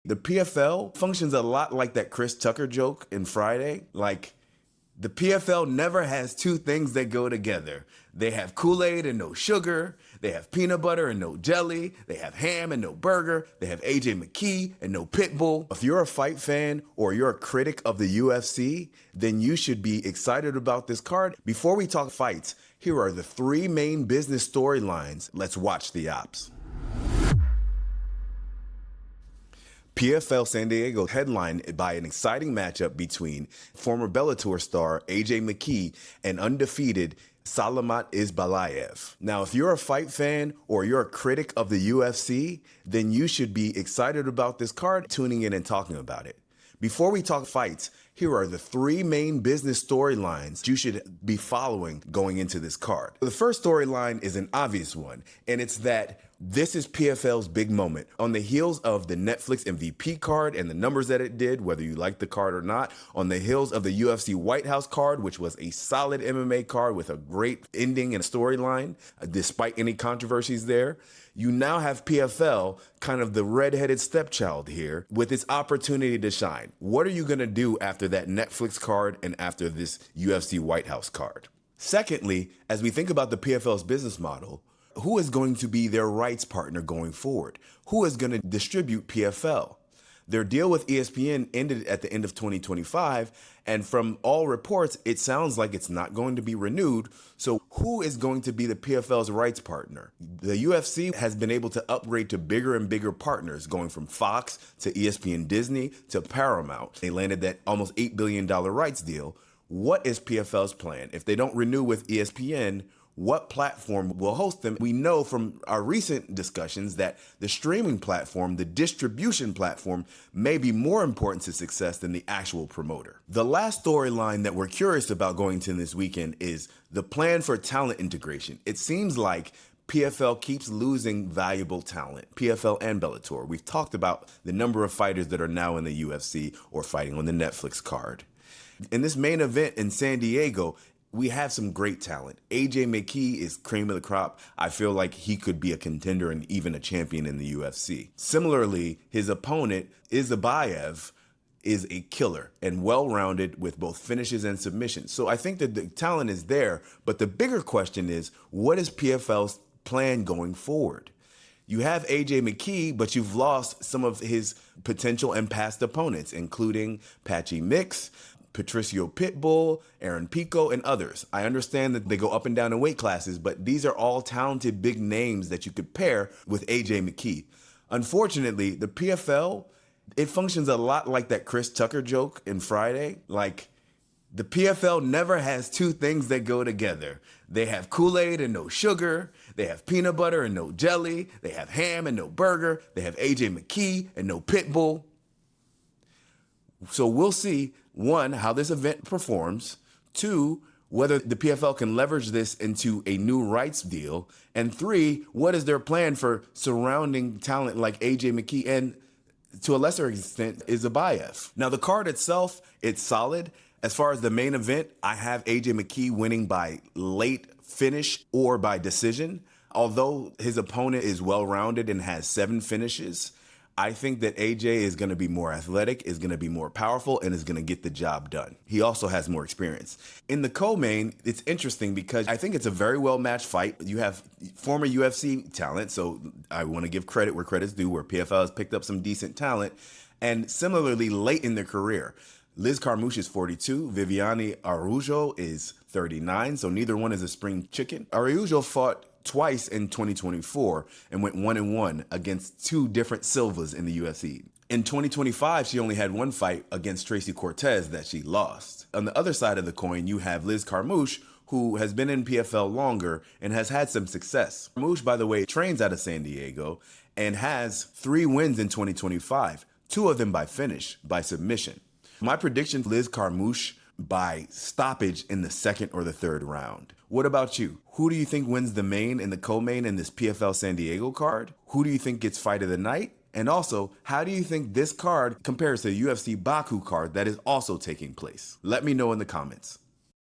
The PFL functions a lot like that Chris Tucker joke in Friday. Like, the PFL never has two things that go together. They have Kool Aid and no sugar. They have peanut butter and no jelly. They have ham and no burger. They have AJ McKee and no Pitbull. If you're a fight fan or you're a critic of the UFC, then you should be excited about this card. Before we talk fights, here are the three main business storylines. Let's watch the ops. PFL San Diego headlined by an exciting matchup between former Bellator star AJ McKee and undefeated Salimat Isbulaev. Now, if you're a fight fan or you're a critic of the UFC, then you should be excited about this card, tuning in and talking about it. Before we talk fights, here are the three main business storylines you should be following going into this card. The first storyline is an obvious one, and it's that this is PFL's big moment. On the heels of the Netflix MVP card and the numbers that it did, whether you like the card or not, on the heels of the UFC White House card, which was a solid MMA card with a great ending and storyline, despite any controversies there, you now have PFL, kind of the redheaded stepchild here, with its opportunity to shine. What are you going to do after that Netflix card and after this UFC White House card? Secondly, as we think about the PFL's business model, who is going to be their rights partner going forward? Who is going to distribute PFL? Their deal with ESPN ended at the end of 2025, and from all reports, it sounds like it's not going to be renewed. So who is going to be the PFL's rights partner? The UFC has been able to upgrade to bigger and bigger partners, going from Fox to ESPN Disney to Paramount. They landed that almost $8 billion rights deal. What is PFL's plan? If they don't renew with ESPN, what platform will host them? We know from our recent discussions that the streaming platform, the distribution platform, may be more important to success than the actual promoter. The last storyline that we're curious about going into this weekend is the plan for talent integration. It seems like PFL keeps losing valuable talent, PFL and Bellator. We've talked about the number of fighters that are now in the UFC or fighting on the Netflix card. In this main event in San Diego, we have some great talent. AJ McKee is cream of the crop. I feel like he could be a contender and even a champion in the UFC. Similarly, his opponent, Isbulaev, is a killer and well-rounded with both finishes and submissions. So I think that the talent is there, but the bigger question is, what is PFL's plan going forward? You have AJ McKee, but you've lost some of his potential and past opponents, including Patchy, Patricio Pitbull, Aaron Pico, and others. I understand that they go up and down in weight classes, but these are all talented big names that you could pair with AJ McKee. Unfortunately, the PFL, it functions a lot like that Chris Tucker joke in Friday. Like, the PFL never has two things that go together. They have Kool Aid and no sugar. They have peanut butter and no jelly. They have ham and no burger. They have AJ McKee and no Pitbull. So we'll see, one, how this event performs, two, whether the PFL can leverage this into a new rights deal, and three, what is their plan for surrounding talent like AJ McKee and, to a lesser extent, Isbulaev. Now, the card itself, it's solid. As far as the main event, I have AJ McKee winning by late finish or by decision. Although his opponent is well-rounded and has 7 finishes, I think that AJ is going to be more athletic, is going to be more powerful, and is going to get the job done. He also has more experience. In the co-main, it's interesting because I think it's a very well-matched fight. You have former UFC talent, so I want to give credit where credit's due, where PFL has picked up some decent talent, and similarly late in their career. Liz Carmouche is 42, Viviane Araujo is 39, so neither one is a spring chicken. Araujo fought twice in 2024 and went 1-1 against 2 different Silvas in the UFC. In 2025, she only had one fight against Tracy Cortez that she lost. On the other side of the coin, you have Liz Carmouche, who has been in PFL longer and has had some success. Carmouche, by the way, trains out of San Diego and has 3 wins in 2025, 2 of them by finish, by submission. My prediction, Liz Carmouche by stoppage in the 2nd or the 3rd round. What about you? Who do you think wins the main and the co-main in this PFL San Diego card? Who do you think gets fight of the night? And also, how do you think this card compares to the UFC Baku card that is also taking place? Let me know in the comments.